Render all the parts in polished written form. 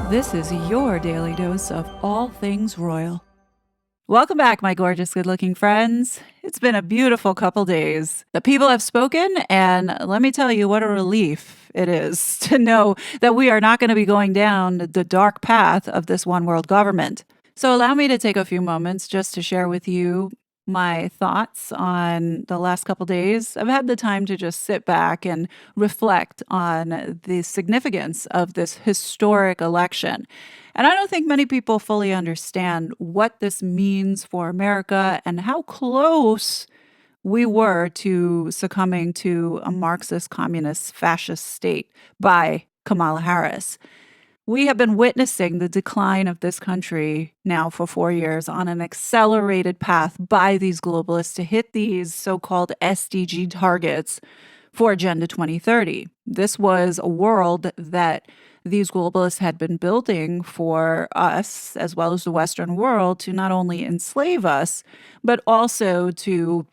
This is your daily dose of all things royal. Welcome back, my gorgeous, good-looking friends. It's been a beautiful couple days. The people have spoken, and let me tell you what a relief it is to know that we are not going to be going down the dark path of this one world government. So allow me to take a few moments just to share with you my thoughts on the last couple days. I've had the time to just sit back and reflect on the significance of this historic election. And I don't think many people fully understand what this means for America and how close we were to succumbing to a Marxist, communist, fascist state by Kamala Harris. We have been witnessing the decline of this country now for 4 years on an accelerated path by these globalists to hit these so-called SDG targets for Agenda 2030. This was a world that these globalists had been building for us, as well as the Western world, to not only enslave us, but also to,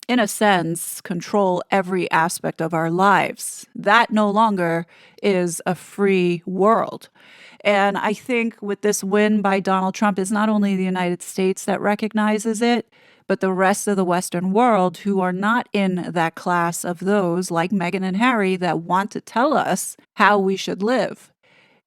in a sense, control every aspect of our lives. That no longer is a free world. And I think with this win by Donald Trump, it's not only the United States that recognizes it, but the rest of the Western world who are not in that class of those like Meghan and Harry that want to tell us how we should live.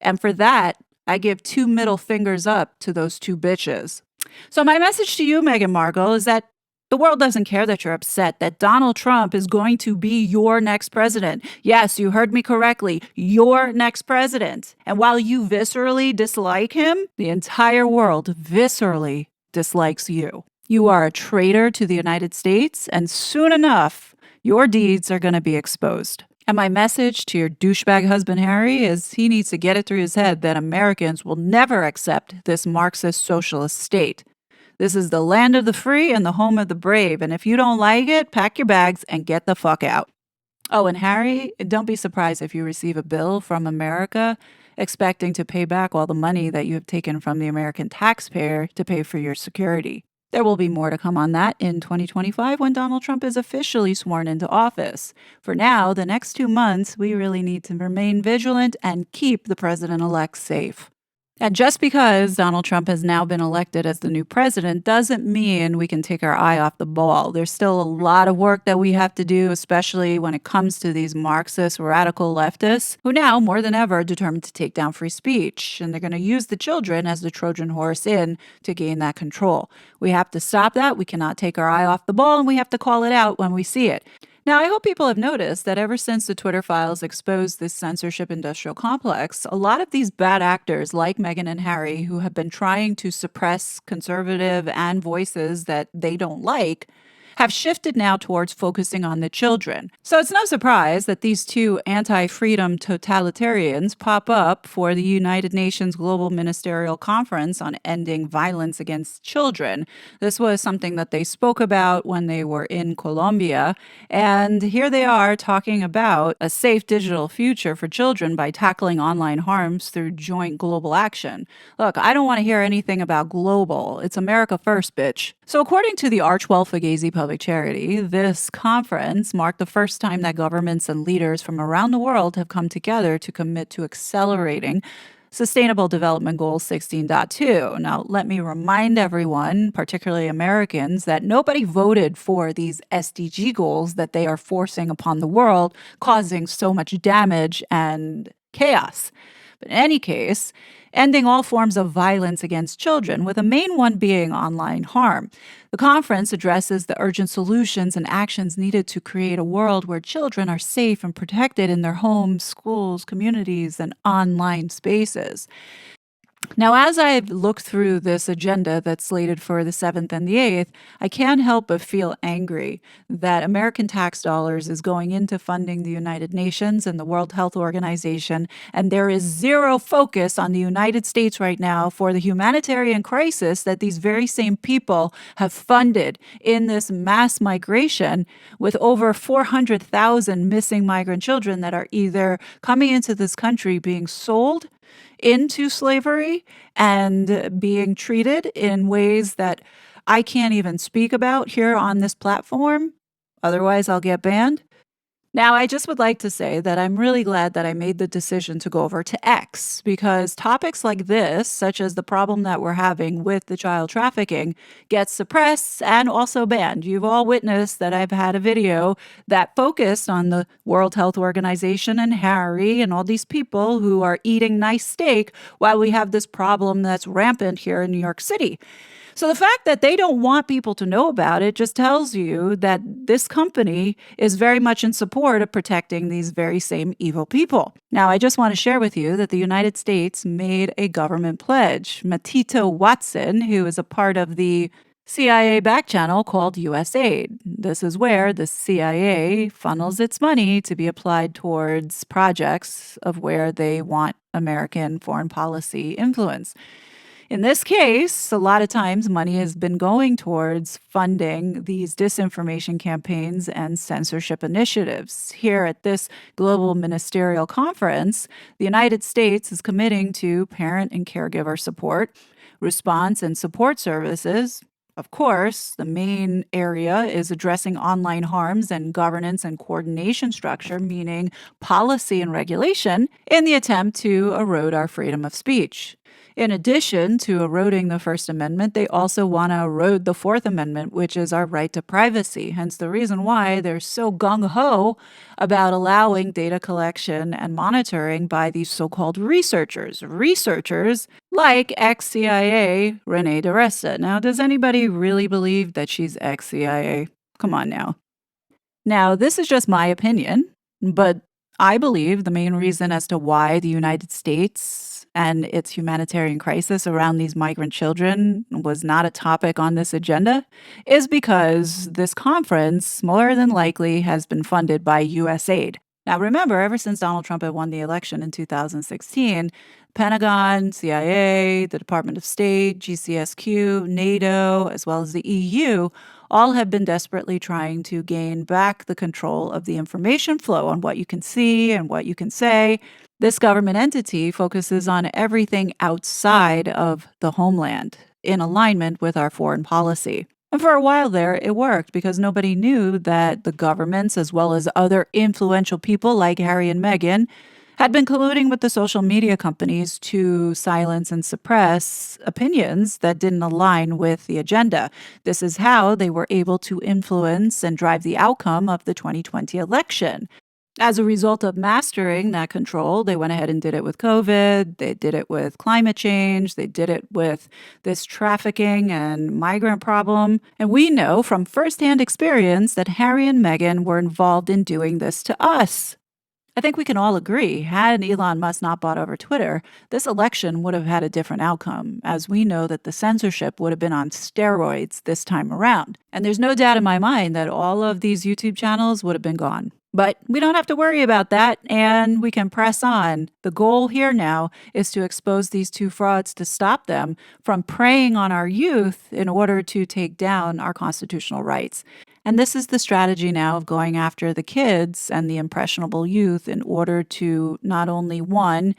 And for that, I give 2 middle fingers up to those 2 bitches. So my message to you, Meghan Markle, is that the world doesn't care that you're upset that Donald Trump is going to be your next president. Yes, you heard me correctly, your next president. And while you viscerally dislike him, the entire world viscerally dislikes you. You are a traitor to the United States, and soon enough, your deeds are going to be exposed. And my message to your douchebag husband, Harry, is he needs to get it through his head that Americans will never accept this Marxist socialist state. This is the land of the free and the home of the brave. And if you don't like it, pack your bags and get the fuck out. Oh, and Harry, don't be surprised if you receive a bill from America expecting to pay back all the money that you have taken from the American taxpayer to pay for your security. There will be more to come on that in 2025 when Donald Trump is officially sworn into office. For now, the next 2 months, we really need to remain vigilant and keep the president-elect safe. And just because Donald Trump has now been elected as the new president doesn't mean we can take our eye off the ball. There's still a lot of work that we have to do, especially when it comes to these Marxist radical leftists who now, more than ever, are determined to take down free speech. And they're going to use the children as the Trojan horse in to gain that control. We have to stop that. We cannot take our eye off the ball, and we have to call it out when we see it. Now, I hope people have noticed that ever since the Twitter files exposed this censorship industrial complex, a lot of these bad actors like Meghan and Harry, who have been trying to suppress conservative and voices that they don't like, have shifted now towards focusing on the children. So it's no surprise that these 2 anti-freedom totalitarians pop up for the United Nations Global Ministerial Conference on Ending Violence Against Children. This was something that they spoke about when they were in Colombia, and here they are talking about a safe digital future for children by tackling online harms through joint global action. Look, I don't want to hear anything about global. It's America first, bitch. So according to the Archwell Fugazi Public Charity, this conference marked the first time that governments and leaders from around the world have come together to commit to accelerating Sustainable Development Goal 16.2. Now, let me remind everyone, particularly Americans, that nobody voted for these SDG goals that they are forcing upon the world, causing so much damage and chaos. But in any case, ending all forms of violence against children, with the main one being online harm. The conference addresses the urgent solutions and actions needed to create a world where children are safe and protected in their homes, schools, communities, and online spaces. Now, as I've looked through this agenda that's slated for the 7th and the 8th, I can't help but feel angry that American tax dollars is going into funding the United Nations and the World Health Organization, and there is zero focus on the United States right now for the humanitarian crisis that these very same people have funded in this mass migration, with over 400,000 missing migrant children that are either coming into this country being sold into slavery and being treated in ways that I can't even speak about here on this platform. Otherwise, I'll get banned. Now, I just would like to say that I'm really glad that I made the decision to go over to X because topics like this, such as the problem that we're having with the child trafficking, get suppressed and also banned. You've all witnessed that I've had a video that focused on the World Health Organization and Harry and all these people who are eating nice steak while we have this problem that's rampant here in New York City. So the fact that they don't want people to know about it just tells you that this company is very much in support of protecting these very same evil people. Now, I just want to share with you that the United States made a government pledge. Matito Watson, who is a part of the CIA back channel called USAID. This is where the CIA funnels its money to be applied towards projects of where they want American foreign policy influence. In this case, a lot of times money has been going towards funding these disinformation campaigns and censorship initiatives. Here at this global ministerial conference, the United States is committing to parent and caregiver support, response and support services. Of course, the main area is addressing online harms and governance and coordination structure, meaning policy and regulation, in the attempt to erode our freedom of speech. In addition to eroding the First Amendment, they also want to erode the Fourth Amendment, which is our right to privacy. Hence the reason why they're so gung ho about allowing data collection and monitoring by these so called researchers. Researchers like ex CIA Renee DeResta. Now, does anybody really believe that she's ex CIA? Come on now. Now, this is just my opinion, but I believe the main reason as to why the United States and its humanitarian crisis around these migrant children was not a topic on this agenda is because this conference, more than likely, has been funded by USAID. Now, remember, ever since Donald Trump had won the election in 2016, Pentagon, CIA, the Department of State, GCSQ, NATO, as well as the EU, all have been desperately trying to gain back the control of the information flow on what you can see and what you can say. This government entity focuses on everything outside of the homeland in alignment with our foreign policy. And for a while there, it worked because nobody knew that the governments, as well as other influential people like Harry and Meghan, had been colluding with the social media companies to silence and suppress opinions that didn't align with the agenda. This is how they were able to influence and drive the outcome of the 2020 election. As a result of mastering that control, they went ahead and did it with COVID, they did it with climate change, they did it with this trafficking and migrant problem. And we know from firsthand experience that Harry and Meghan were involved in doing this to us. I think we can all agree, had Elon Musk not bought over Twitter, this election would have had a different outcome, as we know that the censorship would have been on steroids this time around. And there's no doubt in my mind that all of these YouTube channels would have been gone. But we don't have to worry about that, and we can press on. The goal here now is to expose these two frauds to stop them from preying on our youth in order to take down our constitutional rights. And this is the strategy now of going after the kids and the impressionable youth in order to not only, one,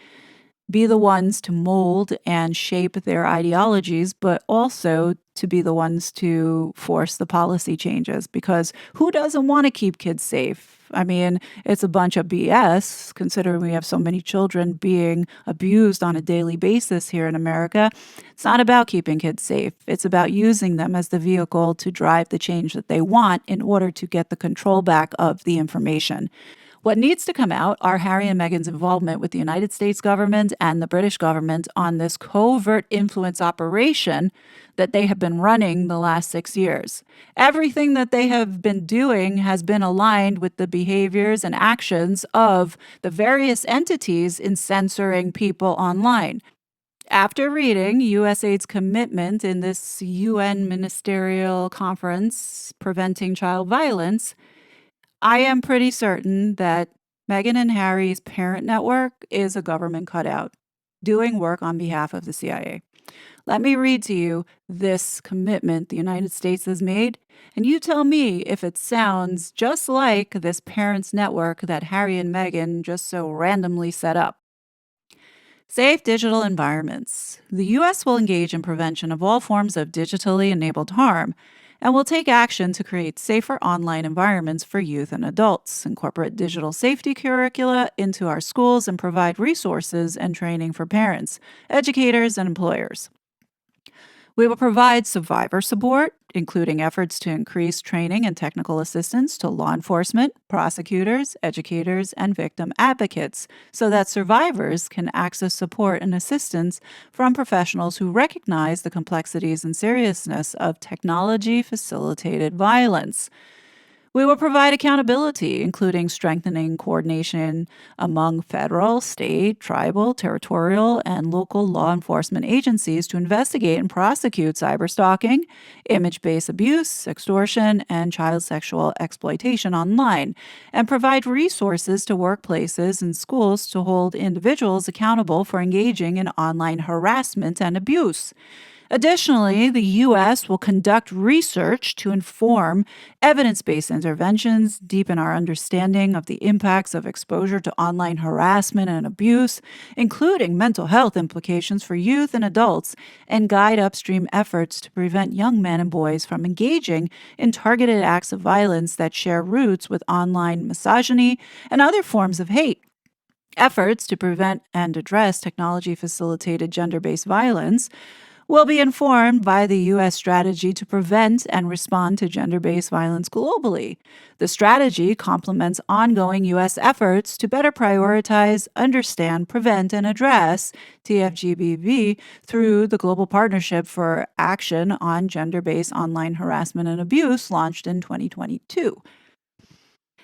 be the ones to mold and shape their ideologies, but also to be the ones to force the policy changes. Because who doesn't want to keep kids safe? I mean, it's a bunch of BS, considering we have so many children being abused on a daily basis here in America. It's not about keeping kids safe. It's about using them as the vehicle to drive the change that they want in order to get the control back of the information. What needs to come out are Harry and Meghan's involvement with the United States government and the British government on this covert influence operation that they have been running the last 6 years. Everything that they have been doing has been aligned with the behaviors and actions of the various entities in censoring people online. After reading USAID's commitment in this UN ministerial conference preventing child violence, I am pretty certain that Meghan and Harry's parent network is a government cutout, doing work on behalf of the CIA. Let me read to you this commitment the United States has made, and you tell me if it sounds just like this parents' network that Harry and Meghan just so randomly set up. Safe digital environments. The U.S. will engage in prevention of all forms of digitally enabled harm, and will take action to create safer online environments for youth and adults, incorporate digital safety curricula into our schools, and provide resources and training for parents, educators, and employers. We will provide survivor support, including efforts to increase training and technical assistance to law enforcement, prosecutors, educators, and victim advocates so that survivors can access support and assistance from professionals who recognize the complexities and seriousness of technology facilitated violence. We will provide accountability, including strengthening coordination among federal, state, tribal, territorial, and local law enforcement agencies to investigate and prosecute cyberstalking, image based abuse, extortion, and child sexual exploitation online, and provide resources to workplaces and schools to hold individuals accountable for engaging in online harassment and abuse. Additionally, the U.S. will conduct research to inform evidence based interventions, deepen our understanding of the impacts of exposure to online harassment and abuse, including mental health implications for youth and adults, and guide upstream efforts to prevent young men and boys from engaging in targeted acts of violence that share roots with online misogyny and other forms of hate. Efforts to prevent and address technology facilitated gender based violence will be informed by the U.S. strategy to prevent and respond to gender-based violence globally. The strategy complements ongoing U.S. efforts to better prioritize, understand, prevent, and address TFGBV through the Global Partnership for Action on Gender-Based Online Harassment and Abuse, launched in 2022.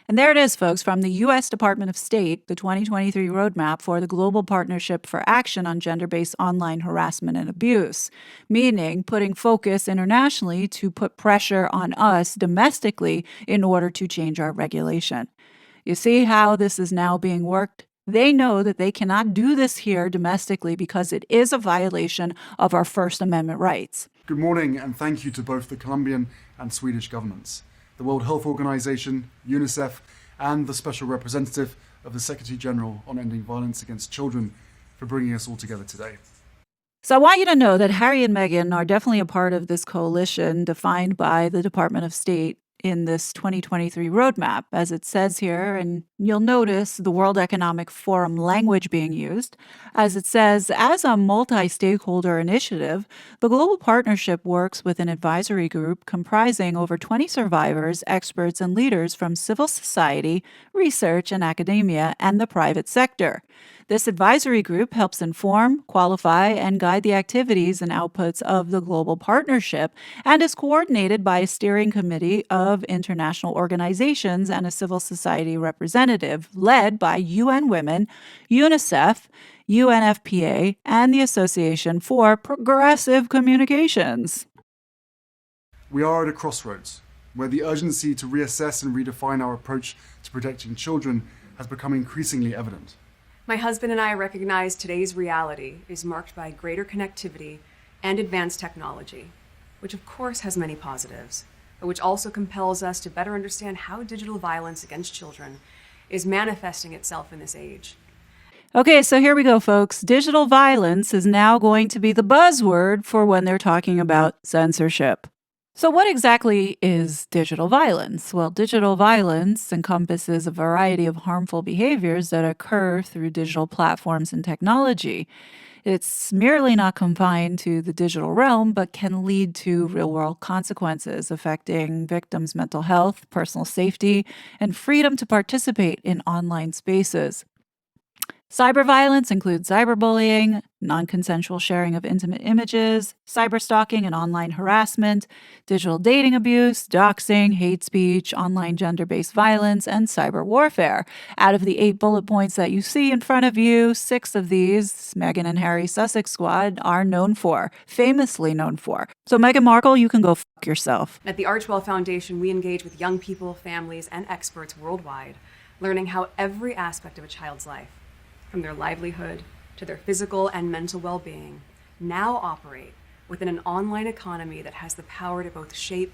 And there it is, folks, from the U.S. Department of State, the 2023 roadmap for the Global Partnership for Action on Gender-Based Online Harassment and Abuse, meaning putting focus internationally to put pressure on us domestically in order to change our regulation. You see how this is now being worked? They know that they cannot do this here domestically because it is a violation of our First Amendment rights. Good morning, and thank you to both the Colombian and Swedish governments, the World Health Organization, UNICEF, and the Special Representative of the Secretary General on Ending Violence Against Children for bringing us all together today. So I want you to know that Harry and Meghan are definitely a part of this coalition defined by the Department of State in this 2023 roadmap, as it says here, and you'll notice the World Economic Forum language being used. As it says, as a multi-stakeholder initiative, the Global Partnership works with an advisory group comprising over 20 survivors, experts, and leaders from civil society, research, and academia, and the private sector. This advisory group helps inform, qualify, and guide the activities and outputs of the Global Partnership and is coordinated by a steering committee of international organizations and a civil society representative led by UN Women, UNICEF, UNFPA, and the Association for Progressive Communications. We are at a crossroads where the urgency to reassess and redefine our approach to protecting children has become increasingly evident. My husband and I recognize today's reality is marked by greater connectivity and advanced technology, which of course has many positives, but which also compels us to better understand how digital violence against children is manifesting itself in this age. Okay, so here we go, folks. Digital violence is now going to be the buzzword for when they're talking about censorship. So what exactly is digital violence? Well, digital violence encompasses a variety of harmful behaviors that occur through digital platforms and technology. It's merely not confined to the digital realm, but can lead to real-world consequences affecting victims' mental health, personal safety, and freedom to participate in online spaces. Cyberviolence includes cyberbullying, non-consensual sharing of intimate images, cyberstalking and online harassment, digital dating abuse, doxing, hate speech, online gender-based violence, and cyber warfare. Out of the 8 bullet points that you see in front of you, 6 of these, Meghan and Harry Sussex Squad are famously known for. So Meghan Markle, you can go fuck yourself. At the Archwell Foundation, we engage with young people, families, and experts worldwide, learning how every aspect of a child's life, from their livelihood to their physical and mental well-being, now operate within an online economy that has the power to both shape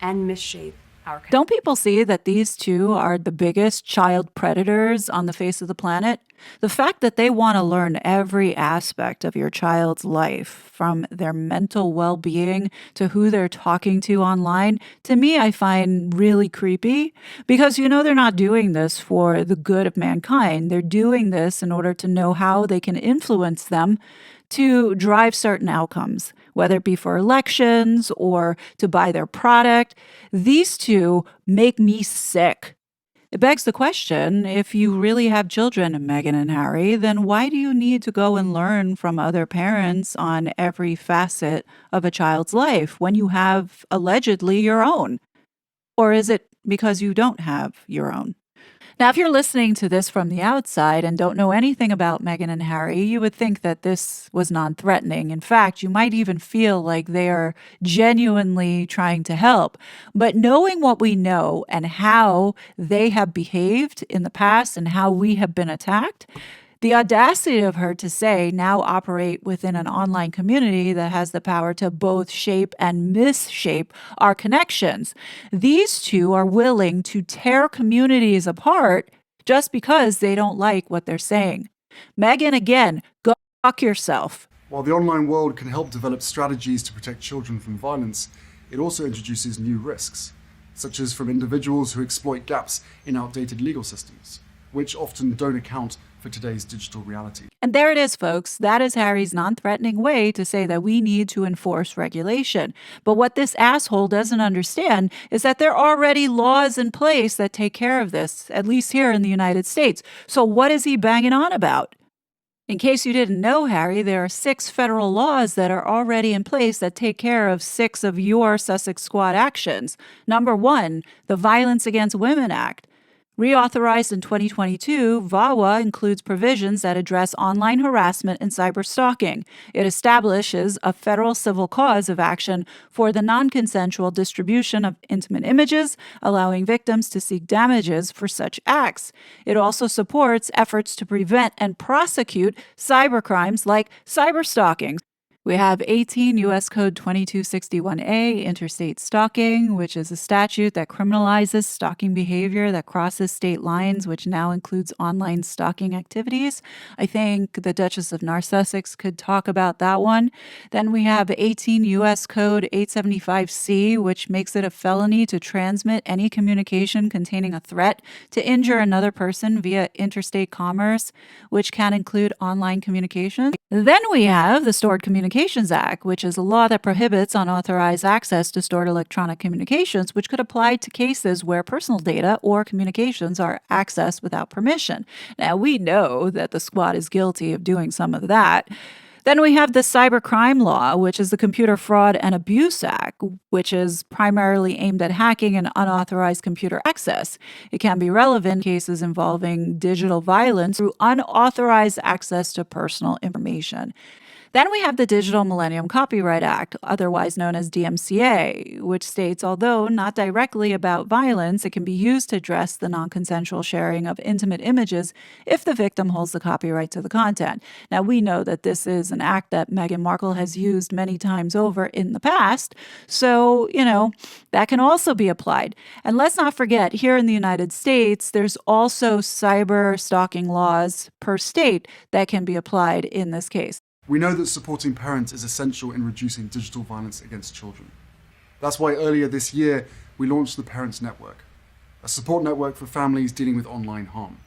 and misshape our connection. Don't people see that these two are the biggest child predators on the face of the planet? The fact that they want to learn every aspect of your child's life, from their mental well being to who they're talking to online, to me, I find really creepy because they're not doing this for the good of mankind. They're doing this in order to know how they can influence them to drive certain outcomes, whether it be for elections or to buy their product. These two make me sick. It begs the question, if you really have children, Meghan and Harry, then why do you need to go and learn from other parents on every facet of a child's life when you have allegedly your own? Or is it because you don't have your own? Now, if you're listening to this from the outside and don't know anything about Meghan and Harry, you would think that this was non-threatening. In fact, you might even feel like they are genuinely trying to help. But knowing what we know and how they have behaved in the past and how we have been attacked, the audacity of her to say now operate within an online community that has the power to both shape and misshape our connections. These two are willing to tear communities apart just because they don't like what they're saying. Meghan, again, go fuck yourself. While the online world can help develop strategies to protect children from violence, it also introduces new risks, such as from individuals who exploit gaps in outdated legal systems, which often don't account for today's digital reality. And there it is, folks. That is Harry's non-threatening way to say that we need to enforce regulation. But what this asshole doesn't understand is that there are already laws in place that take care of this, at least here in the United States. So what is he banging on about? In case you didn't know, Harry, there are 6 federal laws that are already in place that take care of 6 of your Sussex Squad actions. Number 1, the Violence Against Women Act. Reauthorized in 2022, VAWA includes provisions that address online harassment and cyberstalking. It establishes a federal civil cause of action for the non-consensual distribution of intimate images, allowing victims to seek damages for such acts. It also supports efforts to prevent and prosecute cybercrimes like cyberstalking. We have 18 U.S. Code 2261A, interstate stalking, which is a statute that criminalizes stalking behavior that crosses state lines, which now includes online stalking activities. I think the Duchess of Sussex could talk about that one. Then we have 18 U.S. Code 875C, which makes it a felony to transmit any communication containing a threat to injure another person via interstate commerce, which can include online communication. Then we have the Stored Communications Act, which is a law that prohibits unauthorized access to stored electronic communications, which could apply to cases where personal data or communications are accessed without permission. Now, we know that the squad is guilty of doing some of that. Then we have the Cybercrime Law, which is the Computer Fraud and Abuse Act, which is primarily aimed at hacking and unauthorized computer access. It can be relevant in cases involving digital violence through unauthorized access to personal information. Then we have the Digital Millennium Copyright Act, otherwise known as DMCA, which states, although not directly about violence, it can be used to address the non-consensual sharing of intimate images if the victim holds the copyright to the content. Now, we know that this is an act that Meghan Markle has used many times over in the past, so, that can also be applied. And let's not forget, here in the United States, there's also cyber stalking laws per state that can be applied in this case. We know that supporting parents is essential in reducing digital violence against children. That's why earlier this year, we launched the Parents Network, a support network for families dealing with online harm.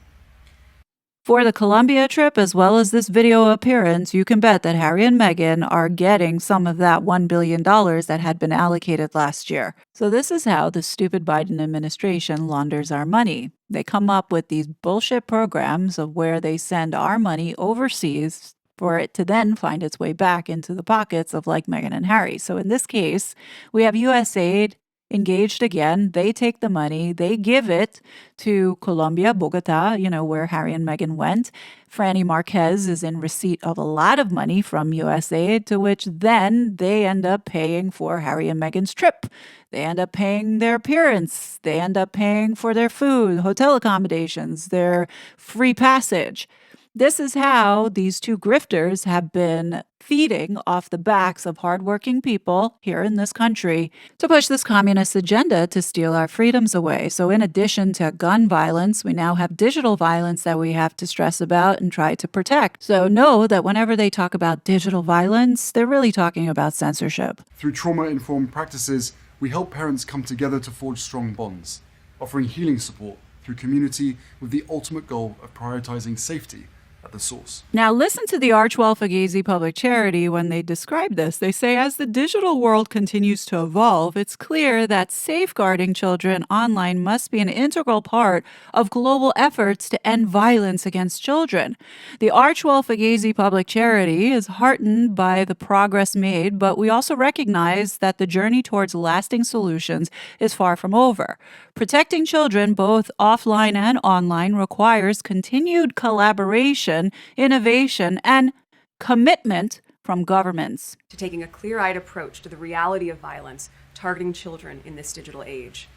For the Colombia trip, as well as this video appearance, you can bet that Harry and Meghan are getting some of that $1 billion that had been allocated last year. So this is how the stupid Biden administration launders our money. They come up with these bullshit programs of where they send our money overseas for it to then find its way back into the pockets of Meghan and Harry. So in this case, we have USAID engaged again. They take the money, they give it to Colombia, Bogota, where Harry and Meghan went. Franny Marquez is in receipt of a lot of money from USAID, to which then they end up paying for Harry and Meghan's trip. They end up paying their appearance. They end up paying for their food, hotel accommodations, their free passage. This is how these two grifters have been feeding off the backs of hardworking people here in this country to push this communist agenda to steal our freedoms away. So, in addition to gun violence, we now have digital violence that we have to stress about and try to protect. So, know that whenever they talk about digital violence, they're really talking about censorship. Through trauma-informed practices, we help parents come together to forge strong bonds, offering healing support through community with the ultimate goal of prioritizing safety at the source. Now, listen to the Archwell Fugazi Public Charity when they describe this. They say, as the digital world continues to evolve, it's clear that safeguarding children online must be an integral part of global efforts to end violence against children. The Archwell Fugazi Public Charity is heartened by the progress made, but we also recognize that the journey towards lasting solutions is far from over. Protecting children, both offline and online, requires continued collaboration, innovation, and commitment from governments. To taking a clear-eyed approach to the reality of violence targeting children in this digital age.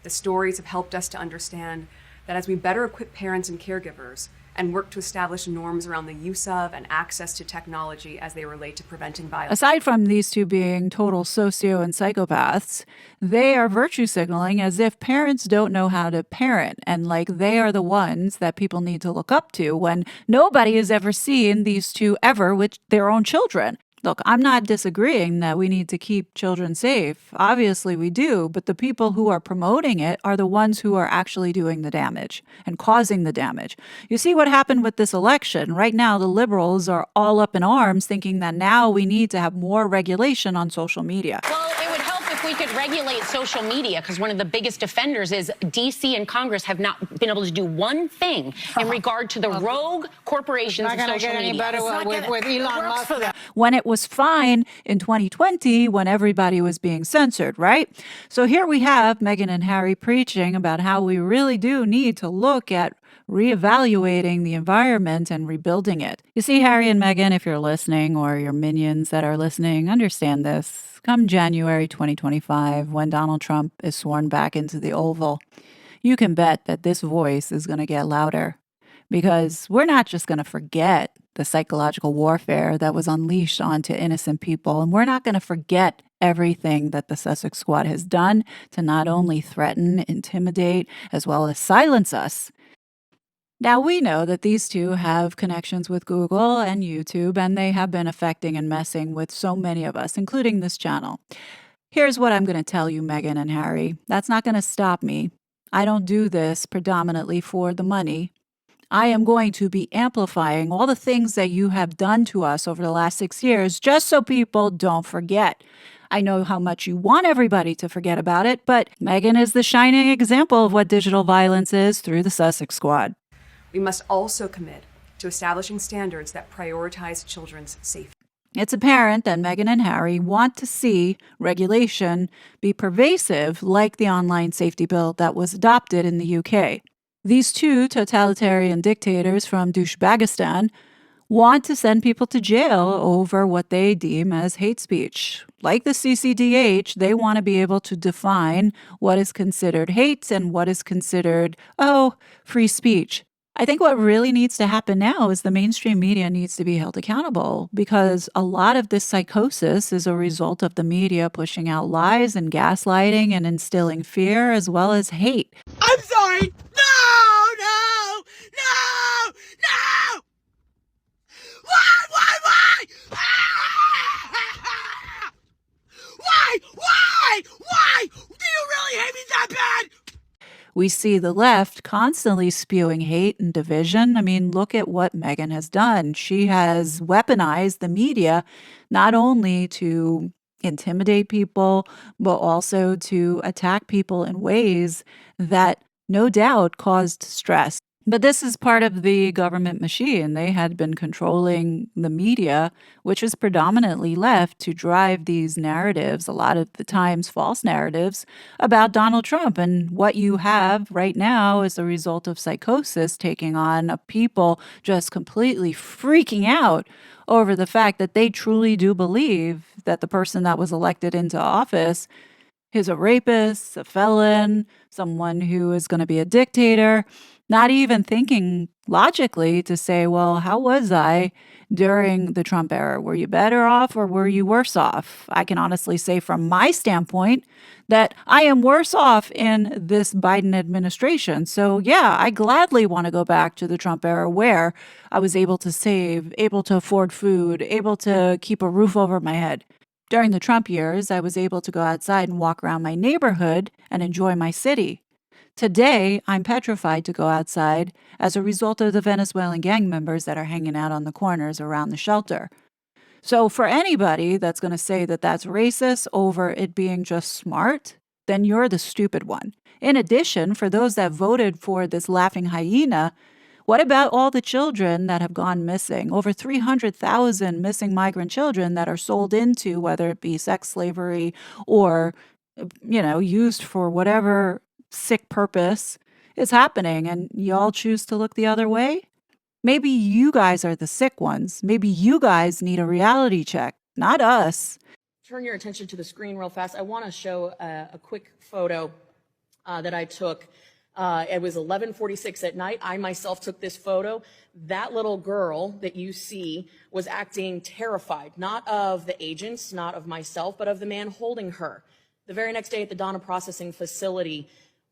The stories have helped us to understand that as we better equip parents and caregivers and work to establish norms around the use of and access to technology as they relate to preventing violence. Aside from these two being total socio and psychopaths, they are virtue signaling as if parents don't know how to parent and like they are the ones that people need to look up to when nobody has ever seen these two ever with their own children. Look, I'm not disagreeing that we need to keep children safe. Obviously, we do, but the people who are promoting it are the ones who are actually doing the damage and causing the damage. You see what happened with this election. Right now, the liberals are all up in arms thinking that now we need to have more regulation on social media. Well, it would help if we could regulate social media, because one of the biggest offenders is D.C. and Congress have not been able to do one thing in regard to the rogue corporations of social media. Not going to get any better with Elon Musk. When it was fine in 2020 when everybody was being censored, right? So here we have Meghan and Harry preaching about how we really do need to look at reevaluating the environment and rebuilding it. You see, Harry and Meghan, if you're listening, or your minions that are listening, understand this. Come January 2025, when Donald Trump is sworn back into the Oval, you can bet that this voice is going to get louder, because we're not just going to forget the psychological warfare that was unleashed onto innocent people, and we're not going to forget everything that the Sussex Squad has done to not only threaten, intimidate, as well as silence us. Now, we know that these two have connections with Google and YouTube, and they have been affecting and messing with so many of us, including this channel. Here's what I'm going to tell you, Meghan and Harry. That's not going to stop me. I don't do this predominantly for the money. I am going to be amplifying all the things that you have done to us over the last 6 years, just so people don't forget. I know how much you want everybody to forget about it, but Meghan is the shining example of what digital violence is through the Sussex Squad. We must also commit to establishing standards that prioritize children's safety. It's apparent that Meghan and Harry want to see regulation be pervasive like the online safety bill that was adopted in the UK. These two totalitarian dictators from douchebagistan want to send people to jail over what they deem as hate speech. Like the CCDH, they want to be able to define what is considered hate and what is considered, free speech. I think what really needs to happen now is the mainstream media needs to be held accountable, because a lot of this psychosis is a result of the media pushing out lies and gaslighting and instilling fear as well as hate. I'm sorry. No! Why? Why? Do you really hate me that bad? We see the left constantly spewing hate and division. I mean, look at what Meghan has done. She has weaponized the media not only to intimidate people, but also to attack people in ways that no doubt caused stress. But this is part of the government machine. They had been controlling the media, which is predominantly left, to drive these narratives, a lot of the times false narratives, about Donald Trump. And what you have right now is a result of psychosis taking on a people just completely freaking out over the fact that they truly do believe that the person that was elected into office is a rapist, a felon, someone who is going to be a dictator. Not even thinking logically to say, well, how was I during the Trump era? Were you better off or were you worse off? I can honestly say from my standpoint that I am worse off in this Biden administration. So, yeah, I gladly want to go back to the Trump era where I was able to save, able to afford food, able to keep a roof over my head. During the Trump years, I was able to go outside and walk around my neighborhood and enjoy my city. Today, I'm petrified to go outside as a result of the Venezuelan gang members that are hanging out on the corners around the shelter. So, for anybody that's going to say that that's racist over it being just smart, then you're the stupid one. In addition, for those that voted for this laughing hyena, what about all the children that have gone missing? Over 300,000 missing migrant children that are sold into, whether it be sex slavery or, used for whatever sick purpose is happening, and y'all choose to look the other way? Maybe you guys are the sick ones. Maybe you guys need a reality check, not us. Turn your attention to the screen real fast. I want to show a quick photo that I took. It was 11:46 at night. I myself took this photo. That little girl that you see was acting terrified, not of the agents, not of myself, but of the man holding her. The very next day at the Donna Processing Facility,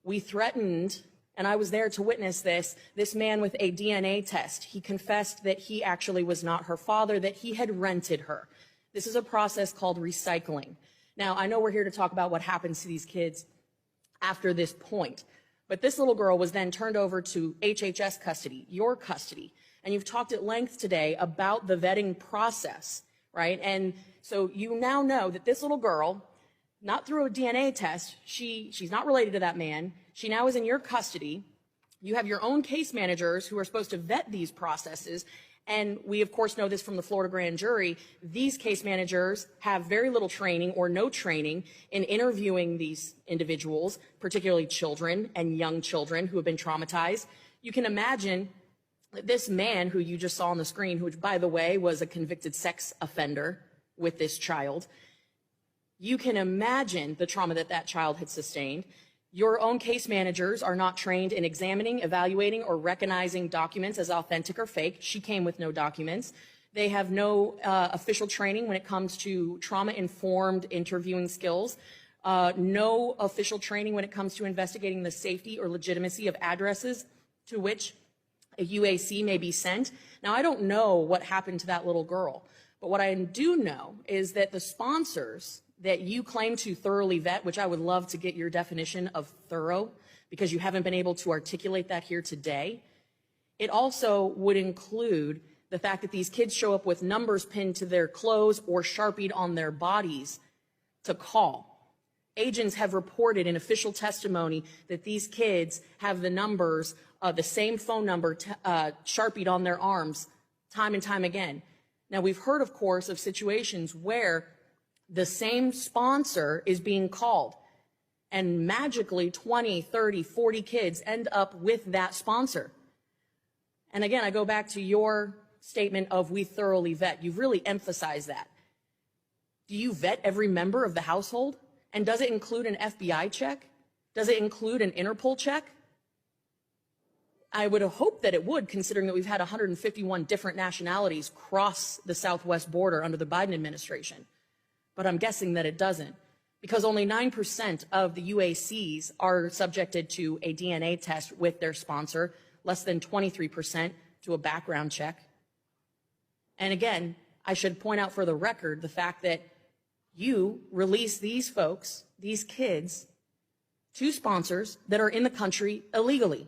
we threatened, and I was there to witness this man with a DNA test. He confessed that he actually was not her father, that he had rented her. This is a process called recycling. Now, I know we're here to talk about what happens to these kids after this point, but this little girl was then turned over to HHS custody, your custody, and you've talked at length today about the vetting process, right? And so you now know that this little girl, not through a DNA test, she's not related to that man. She now is in your custody. You have your own case managers who are supposed to vet these processes. And we, of course, know this from the Florida grand jury. These case managers have very little training or no training in interviewing these individuals, particularly children and young children who have been traumatized. You can imagine that this man who you just saw on the screen, who, by the way, was a convicted sex offender with this child, you can imagine the trauma that that child had sustained. Your own case managers are not trained in examining, evaluating, or recognizing documents as authentic or fake. She came with no documents. They have no official training when it comes to trauma-informed interviewing skills. No official training when it comes to investigating the safety or legitimacy of addresses to which a UAC may be sent. Now, I don't know what happened to that little girl, but what I do know is that the sponsors that you claim to thoroughly vet, which I would love to get your definition of thorough, because you haven't been able to articulate that here today. It also would include the fact that these kids show up with numbers pinned to their clothes or Sharpied on their bodies to call. Agents have reported in official testimony that these kids have the numbers, the same phone number Sharpied on their arms time and time again. Now, we've heard, of course, of situations where the same sponsor is being called and magically 20, 30, 40 kids end up with that sponsor. And again, I go back to your statement of we thoroughly vet. You've really emphasized that. Do you vet every member of the household? And does it include an FBI check? Does it include an Interpol check? I would hope that it would, considering that we've had 151 different nationalities cross the southwest border under the Biden administration. But I'm guessing that it doesn't, because only 9% of the UACs are subjected to a DNA test with their sponsor, less than 23% to a background check. And again, I should point out for the record the fact that you release these folks, these kids, to sponsors that are in the country illegally.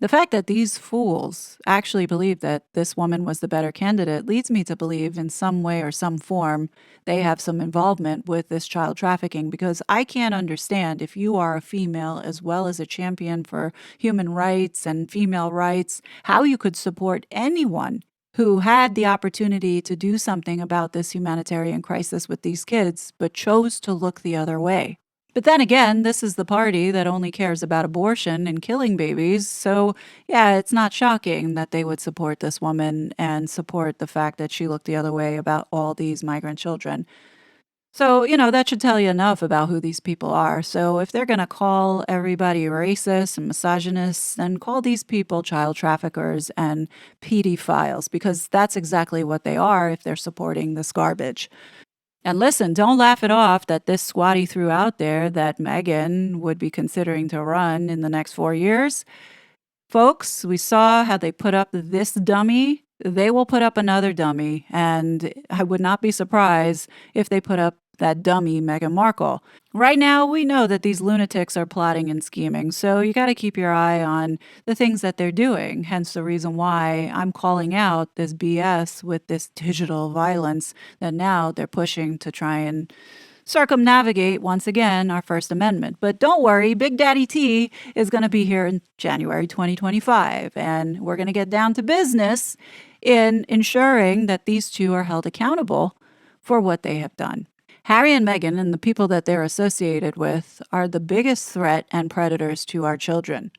The fact that these fools actually believe that this woman was the better candidate leads me to believe in some way or some form they have some involvement with this child trafficking, because I can't understand, if you are a female as well as a champion for human rights and female rights, how you could support anyone who had the opportunity to do something about this humanitarian crisis with these kids, but chose to look the other way. But then again, this is the party that only cares about abortion and killing babies. So, yeah, it's not shocking that they would support this woman and support the fact that she looked the other way about all these migrant children. So, that should tell you enough about who these people are. So, if they're going to call everybody racist and misogynist, then call these people child traffickers and pedophiles, because that's exactly what they are if they're supporting this garbage. And listen, don't laugh it off that this squatty threw out there that Meghan would be considering to run in the next 4 years. Folks, we saw how they put up this dummy. They will put up another dummy, and I would not be surprised if they put up that dummy, Meghan Markle. Right now, we know that these lunatics are plotting and scheming, so you got to keep your eye on the things that they're doing. Hence the reason why I'm calling out this BS with this digital violence that now they're pushing to try and circumnavigate once again our First Amendment. But don't worry, Big Daddy T is going to be here in January 2025, and we're going to get down to business in ensuring that these two are held accountable for what they have done. Harry and Meghan and the people that they're associated with are the biggest threat and predators to our children.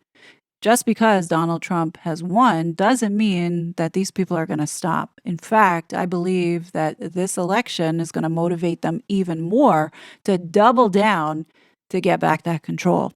Just because Donald Trump has won doesn't mean that these people are going to stop. In fact, I believe that this election is going to motivate them even more to double down to get back that control.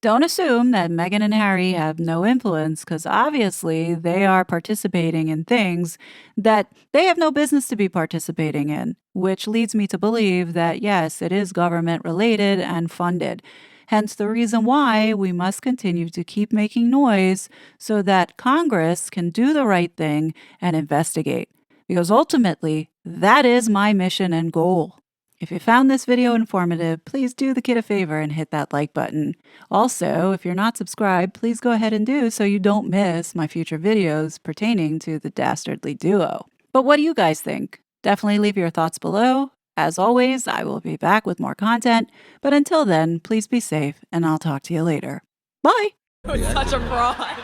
Don't assume that Meghan and Harry have no influence, because obviously they are participating in things that they have no business to be participating in, which leads me to believe that, yes, it is government related and funded. Hence the reason why we must continue to keep making noise so that Congress can do the right thing and investigate. Because ultimately, that is my mission and goal. If you found this video informative, please do the kid a favor and hit that like button. Also, if you're not subscribed, please go ahead and do so you don't miss my future videos pertaining to the dastardly duo. But what do you guys think? Definitely leave your thoughts below. As always, I will be back with more content, but until then, please be safe and I'll talk to you later. Bye! Such a fraud.